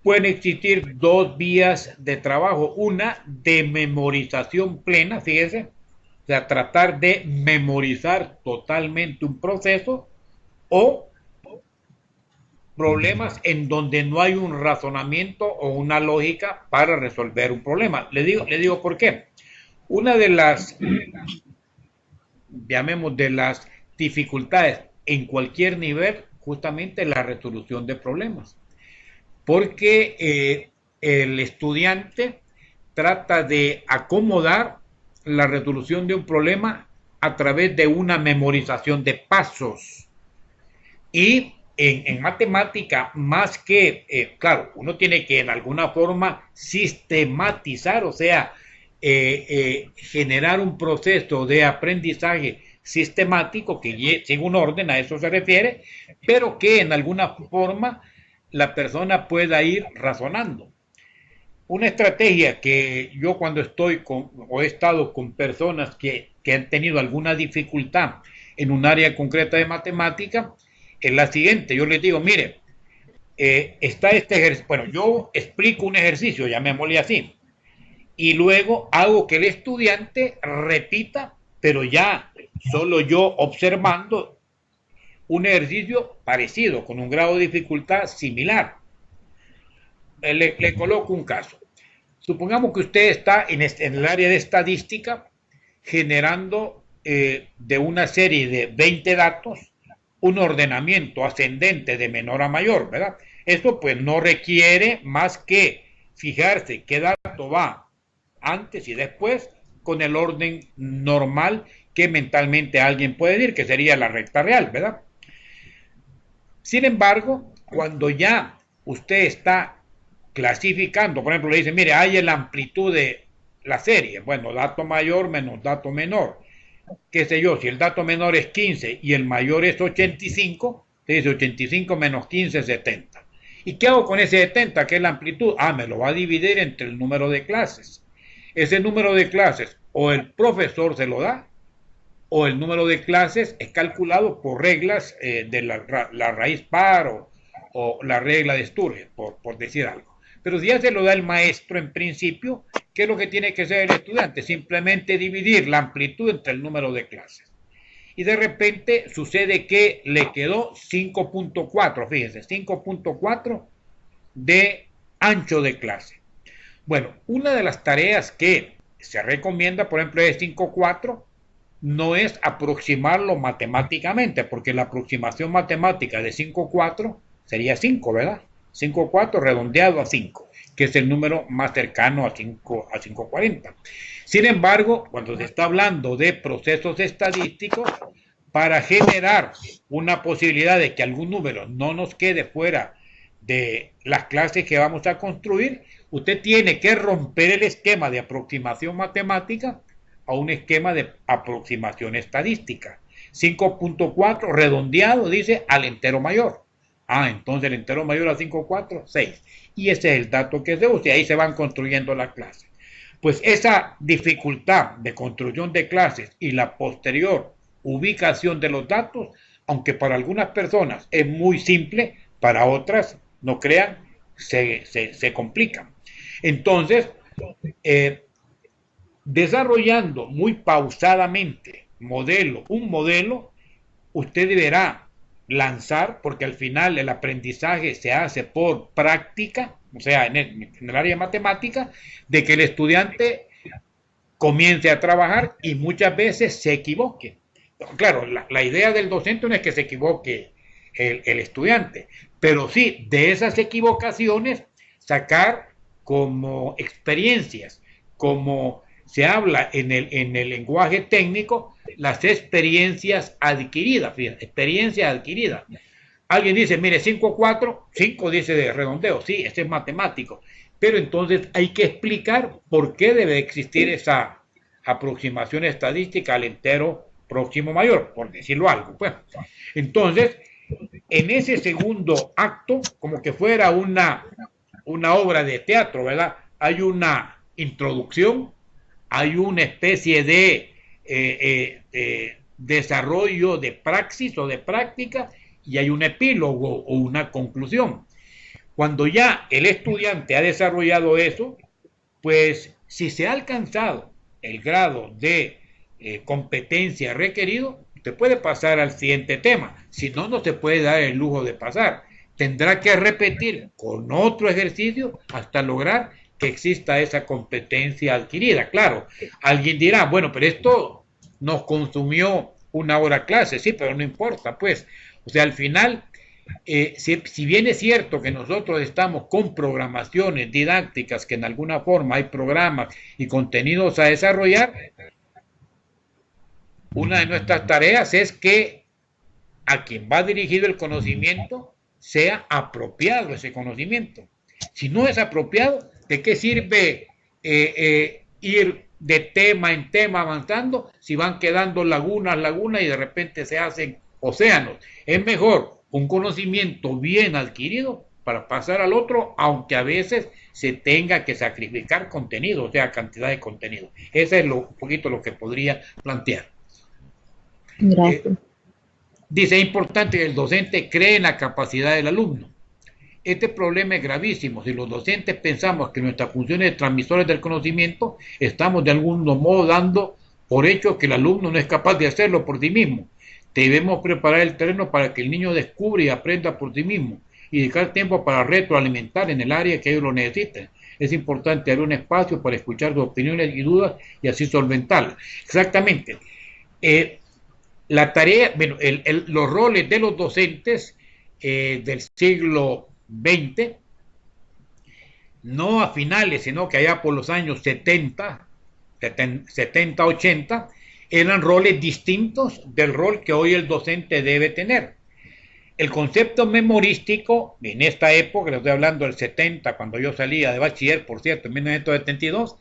pueden existir dos vías de trabajo. Una de memorización plena, fíjese, o sea, tratar de memorizar totalmente un proceso, o problemas en donde no hay un razonamiento o una lógica para resolver un problema. Le digo por qué. Una de las, llamemos, de las dificultades en cualquier nivel, justamente la resolución de problemas. Porque el estudiante trata de acomodar la resolución de un problema a través de una memorización de pasos. Y en matemática, más que, claro, uno tiene que en alguna forma sistematizar, o sea, generar un proceso de aprendizaje sistemático que sigue un orden, a eso se refiere, pero que en alguna forma la persona pueda ir razonando. Una estrategia que yo cuando estoy con, o he estado con personas que han tenido alguna dificultad en un área concreta de matemática, es la siguiente. Yo les digo, mire, está este ejercicio, bueno, yo explico un ejercicio, llamémosle así, y luego hago que el estudiante repita, pero ya solo yo observando un ejercicio parecido, con un grado de dificultad similar. Le coloco un caso. Supongamos que usted está en el área de estadística generando de una serie de 20 datos un ordenamiento ascendente de menor a mayor, ¿verdad? Esto pues no requiere más que fijarse qué dato va antes y después con el orden normal que mentalmente alguien puede decir, que sería la recta real, ¿verdad? Sin embargo, cuando ya usted está clasificando, por ejemplo, le dice, mire, hay la amplitud de la serie, bueno, dato mayor menos dato menor, qué sé yo, si el dato menor es 15 y el mayor es 85, se dice 85 menos 15 es 70. ¿Y qué hago con ese 70, que es la amplitud? Ah, me lo va a dividir entre el número de clases. Ese número de clases o el profesor se lo da, o el número de clases es calculado por reglas de la raíz par o la regla de Sturge, por decir algo. Pero si ya se lo da el maestro en principio, ¿qué es lo que tiene que hacer el estudiante? Simplemente dividir la amplitud entre el número de clases. Y de repente sucede que le quedó 5.4, fíjense, 5.4 de ancho de clase. Bueno, una de las tareas que se recomienda, por ejemplo, es 5.4, no es aproximarlo matemáticamente, porque la aproximación matemática de 5.4 sería 5, ¿verdad? 5.4 redondeado a 5, que es el número más cercano a 540. Sin embargo, cuando se está hablando de procesos estadísticos, para generar una posibilidad de que algún número no nos quede fuera de las clases que vamos a construir, usted tiene que romper el esquema de aproximación matemática a un esquema de aproximación estadística. 5.4 redondeado dice al entero mayor. Entonces el entero mayor a 5.4, 6. Y ese es el dato que se usa y ahí se van construyendo las clases. Pues esa dificultad de construcción de clases y la posterior ubicación de los datos, aunque para algunas personas es muy simple, para otras, no crean, se complican. Entonces, desarrollando muy pausadamente un modelo, usted deberá lanzar, porque al final el aprendizaje se hace por práctica, o sea, en el área matemática, de que el estudiante comience a trabajar y muchas veces se equivoque. Claro, la idea del docente no es que se equivoque el estudiante, pero sí de esas equivocaciones sacar como experiencias, como se habla en el lenguaje técnico, las experiencias adquiridas, fíjate, experiencias adquiridas. Alguien dice, mire, 5.4, 5 dice de redondeo, sí, este es matemático, pero entonces hay que explicar por qué debe existir esa aproximación estadística al entero próximo mayor, por decirlo algo. Pues. Entonces, en ese segundo acto, como que fuera una obra de teatro, ¿verdad? Hay una introducción, hay una especie de desarrollo de praxis o de práctica y hay un epílogo o una conclusión. Cuando ya el estudiante ha desarrollado eso, pues si se ha alcanzado el grado de competencia requerido, usted puede pasar al siguiente tema. Si no, no se puede dar el lujo de pasar. Tendrá que repetir con otro ejercicio hasta lograr que exista esa competencia adquirida. Claro, alguien dirá, bueno, pero esto nos consumió una hora clase, sí, pero no importa, pues. O sea, al final, si bien es cierto que nosotros estamos con programaciones didácticas, que en alguna forma hay programas y contenidos a desarrollar, una de nuestras tareas es que a quien va dirigido el conocimiento sea apropiado ese conocimiento. Si no es apropiado, ¿de qué sirve ir de tema en tema avanzando si van quedando lagunas y de repente se hacen océanos? Es mejor un conocimiento bien adquirido para pasar al otro, aunque a veces se tenga que sacrificar contenido, o sea, cantidad de contenido. Ese es un poquito lo que podría plantear. Gracias. Dice, es importante que el docente cree en la capacidad del alumno. Este problema es gravísimo. Si los docentes pensamos que nuestras funciones de transmisores del conocimiento, estamos de algún modo dando por hecho que el alumno no es capaz de hacerlo por sí mismo. Debemos preparar el terreno para que el niño descubra y aprenda por sí mismo y dedicar tiempo para retroalimentar en el área que ellos lo necesiten. Es importante abrir un espacio para escuchar sus opiniones y dudas y así solventarlas. Exactamente. La tarea, bueno, los roles de los docentes del siglo XX, no a finales, sino que allá por los años 70, 80, eran roles distintos del rol que hoy el docente debe tener. El concepto memorístico, en esta época, le estoy hablando del 70, cuando yo salía de bachiller, por cierto, en 1972,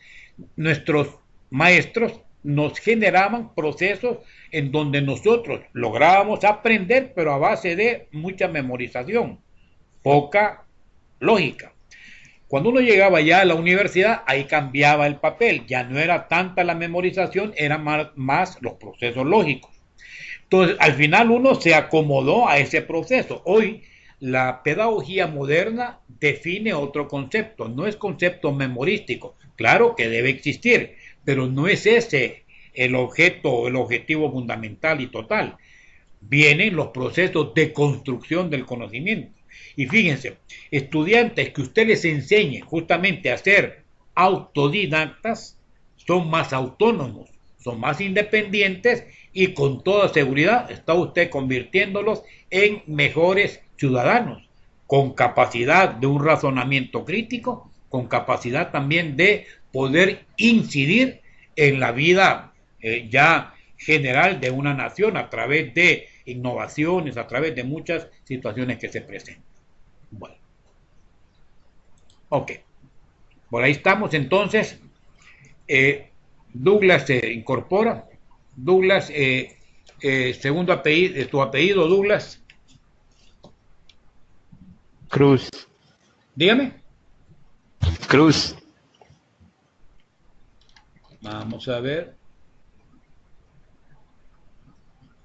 nuestros maestros nos generaban procesos en donde nosotros lográbamos aprender, pero a base de mucha memorización, poca lógica. Cuando uno llegaba ya a la universidad, ahí cambiaba el papel, ya no era tanta la memorización, eran más los procesos lógicos. Entonces, al final uno se acomodó a ese proceso. Hoy la pedagogía moderna define otro concepto, no es concepto memorístico. Claro que debe existir, pero no es ese el objeto, el objetivo fundamental y total. Vienen los procesos de construcción del conocimiento. Y fíjense, estudiantes que usted les enseñe justamente a ser autodidactas, son más autónomos, son más independientes y con toda seguridad está usted convirtiéndolos en mejores ciudadanos, con capacidad de un razonamiento crítico, con capacidad también de poder incidir en la vida ya general de una nación a través de innovaciones, a través de muchas situaciones que se presentan. Bueno, ok, por ahí estamos entonces. Douglas se incorpora. Douglas, segundo apellido, tu apellido, Douglas. Cruz. Dígame. Cruz. Vamos a ver.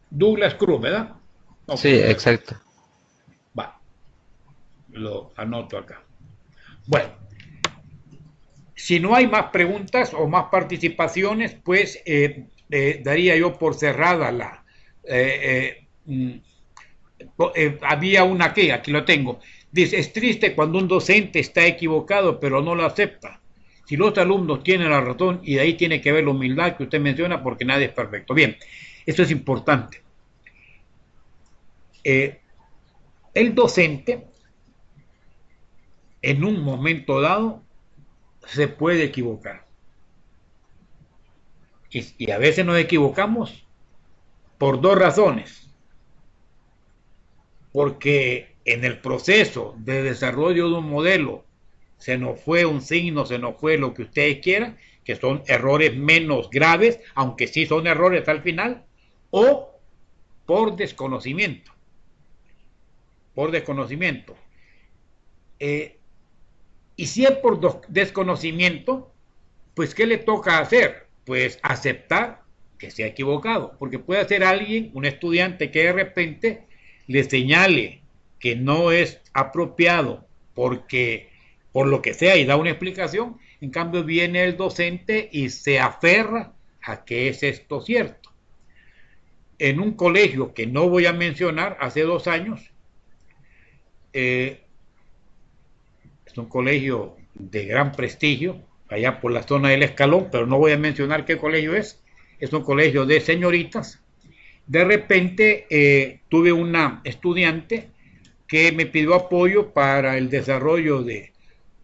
Douglas Cruz, ¿verdad? Okay. Sí, exacto. Va. Lo anoto acá. Bueno. Si no hay más preguntas o más participaciones, pues daría yo por cerrada la... había una aquí lo tengo. Dice, es triste cuando un docente está equivocado, pero no lo acepta. Si los alumnos tienen la razón, y de ahí tiene que ver la humildad que usted menciona, porque nadie es perfecto. Bien, esto es importante. El docente, en un momento dado, se puede equivocar. Y a veces nos equivocamos por dos razones. Porque en el proceso de desarrollo de un modelo se nos fue un signo, se nos fue lo que ustedes quieran, que son errores menos graves, aunque sí son errores al final, o por desconocimiento. Por desconocimiento. Y si es por desconocimiento, pues ¿qué le toca hacer? Pues aceptar que se ha equivocado, porque puede ser alguien, un estudiante que de repente le señale que no es apropiado porque por lo que sea y da una explicación, en cambio viene el docente y se aferra a que es esto cierto. En un colegio que no voy a mencionar, hace 2 años, es un colegio de gran prestigio, allá por la zona del Escalón, pero no voy a mencionar qué colegio es un colegio de señoritas. De repente tuve una estudiante que me pidió apoyo para el desarrollo de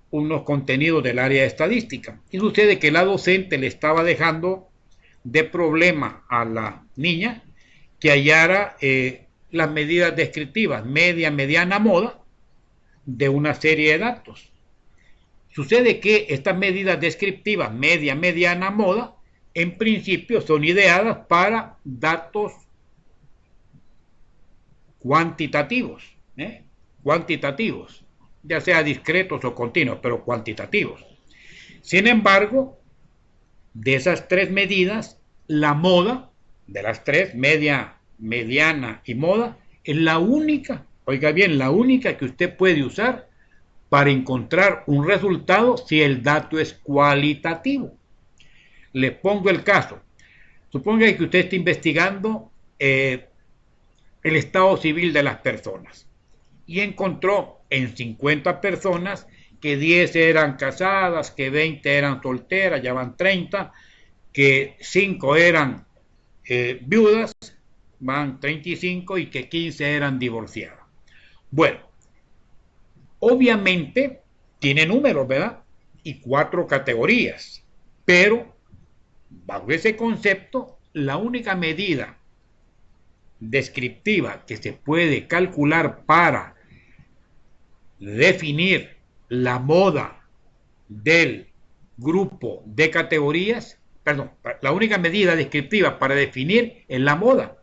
unos contenidos del área de estadística. Y sucede que la docente le estaba dejando de problema a la niña que hallara las medidas descriptivas, media, mediana, moda, de una serie de datos. Sucede que estas medidas descriptivas, media, mediana, moda, en principio son ideadas para datos cuantitativos, ya sea discretos o continuos, pero cuantitativos. Sin embargo, de esas 3 medidas, la moda, de las 3, media, mediana y moda, es la única, oiga bien, la única que usted puede usar para encontrar un resultado si el dato es cualitativo. Le pongo el caso. Suponga que usted está investigando el estado civil de las personas y encontró en 50 personas que 10 eran casadas, que 20 eran solteras, ya van 30, que 5 eran viudas, van 35, y que 15 eran divorciadas. Bueno, obviamente tiene números, ¿verdad? Y 4 categorías, pero bajo ese concepto, la única medida descriptiva que se puede calcular para definir la moda del grupo de categorías, perdón, la única medida descriptiva para definir es la moda.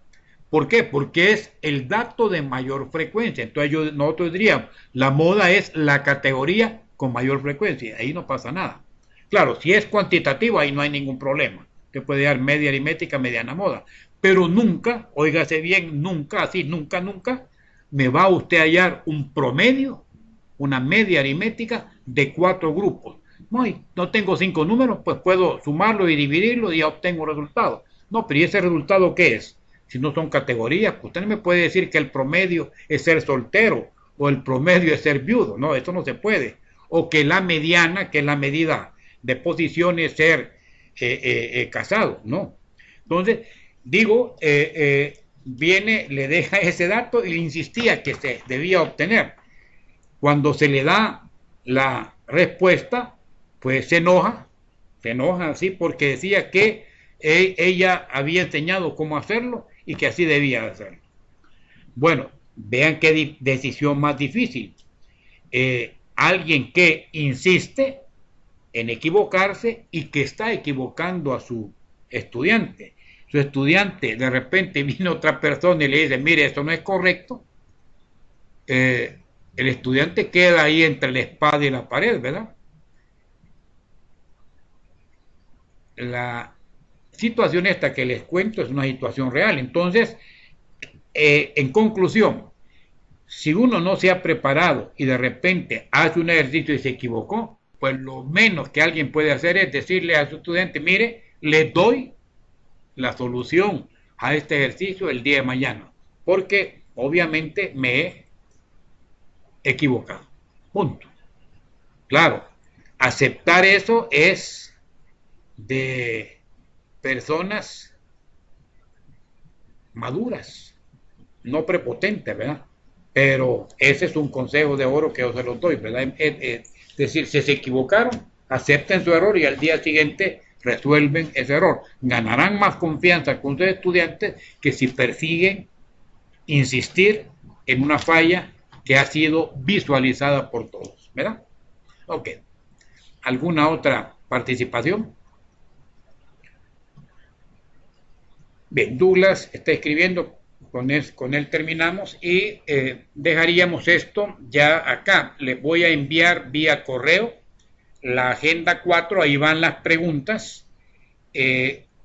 ¿Por qué? Porque es el dato de mayor frecuencia. Entonces nosotros diríamos, la moda es la categoría con mayor frecuencia. Ahí no pasa nada. Claro, si es cuantitativo, ahí no hay ningún problema. Que puede dar media aritmética, mediana, moda. Pero nunca, óigase bien, nunca, así, nunca, me va usted a hallar un promedio, una media aritmética de 4 grupos. No tengo 5 números, pues puedo sumarlo y dividirlo y ya obtengo resultados. No, pero ¿y ese resultado qué es? Si no son categorías, pues usted no me puede decir que el promedio es ser soltero o el promedio es ser viudo. No, eso no se puede. O que la mediana, que es la medida de posición, es ser casado. No. Entonces, digo, viene, le deja ese dato y le insistía que se debía obtener. Cuando se le da la respuesta, pues se enoja así porque decía que ella había enseñado cómo hacerlo y que así debía hacerlo. Bueno, vean qué decisión más difícil. Alguien que insiste en equivocarse y que está equivocando a su estudiante. Su estudiante, de repente viene otra persona y le dice, mire, esto no es correcto. El estudiante queda ahí entre la espada y la pared, ¿verdad? La situación esta que les cuento es una situación real. Entonces, en conclusión, si uno no se ha preparado y de repente hace un ejercicio y se equivocó, pues lo menos que alguien puede hacer es decirle a su estudiante, mire, le doy la solución a este ejercicio el día de mañana, porque obviamente me he equivocado. Punto. Claro, aceptar eso es de personas maduras, no prepotentes, ¿verdad? Pero ese es un consejo de oro que yo se los doy, ¿verdad? Es decir, si se equivocaron, acepten su error y al día siguiente resuelven ese error. Ganarán más confianza con sus estudiantes que si persiguen insistir en una falla que ha sido visualizada por todos, ¿verdad? Ok. ¿Alguna otra participación? Bien, Douglas está escribiendo, con él terminamos y dejaríamos esto ya acá. Les voy a enviar vía correo la agenda 4, ahí van las preguntas.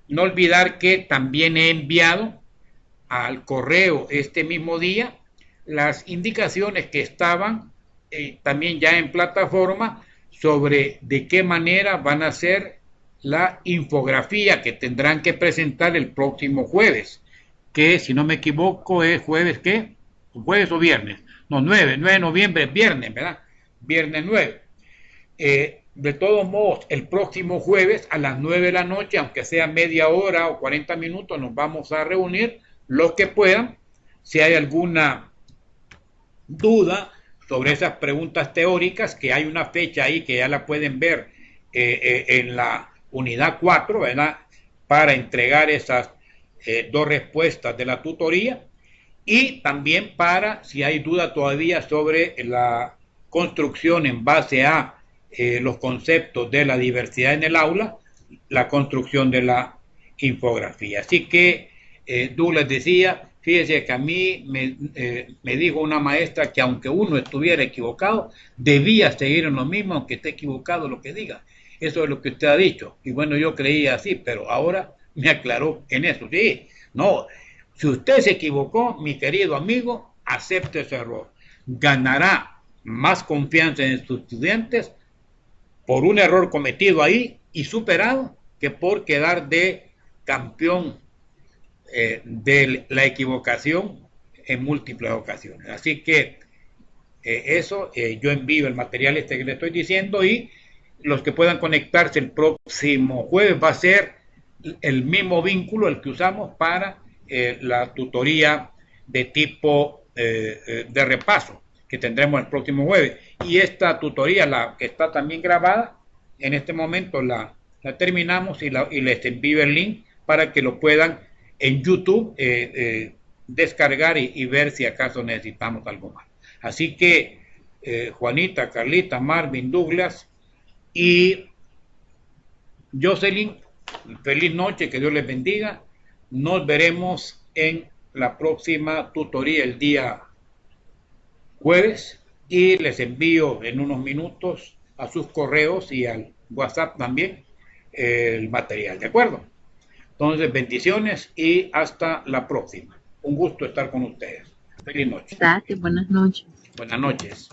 No olvidar que también he enviado al correo este mismo día las indicaciones que estaban también ya en plataforma sobre de qué manera van a ser la infografía que tendrán que presentar el próximo jueves, que si no me equivoco es jueves, ¿qué? ¿Jueves o viernes? No, 9 de noviembre es viernes, ¿verdad? Viernes 9. De todos modos, el próximo jueves a las 9 de la noche, aunque sea media hora o 40 minutos, nos vamos a reunir los que puedan. Si hay alguna duda sobre esas preguntas teóricas, que hay una fecha ahí que ya la pueden ver en la unidad 4, ¿verdad? Para entregar esas 2 respuestas de la tutoría, y también para, si hay duda todavía sobre la construcción en base a los conceptos de la diversidad en el aula, la construcción de la infografía. Así que Douglas decía, fíjese que a mí me dijo una maestra que aunque uno estuviera equivocado, debía seguir en lo mismo, aunque esté equivocado lo que diga. Eso es lo que usted ha dicho. Y bueno, yo creía así, pero ahora me aclaró en eso. Sí, no, si usted se equivocó, mi querido amigo, acepte ese error. Ganará más confianza en sus estudiantes por un error cometido ahí y superado que por quedar de campeón de la equivocación en múltiples ocasiones. Así que eso, yo envío el material este que le estoy diciendo, y los que puedan conectarse el próximo jueves va a ser el mismo vínculo el que usamos para la tutoría de tipo de repaso que tendremos el próximo jueves. Y esta tutoría, la que está también grabada, en este momento la terminamos y les envío el link para que lo puedan en YouTube descargar y ver si acaso necesitamos algo más. Así que Juanita, Carlita, Marvin, Douglas y Jocelyn, feliz noche, que Dios les bendiga. Nos veremos en la próxima tutoría el día jueves y les envío en unos minutos a sus correos y al WhatsApp también el material, ¿de acuerdo? Entonces, bendiciones y hasta la próxima. Un gusto estar con ustedes. Feliz noche. Gracias, buenas noches. Buenas noches.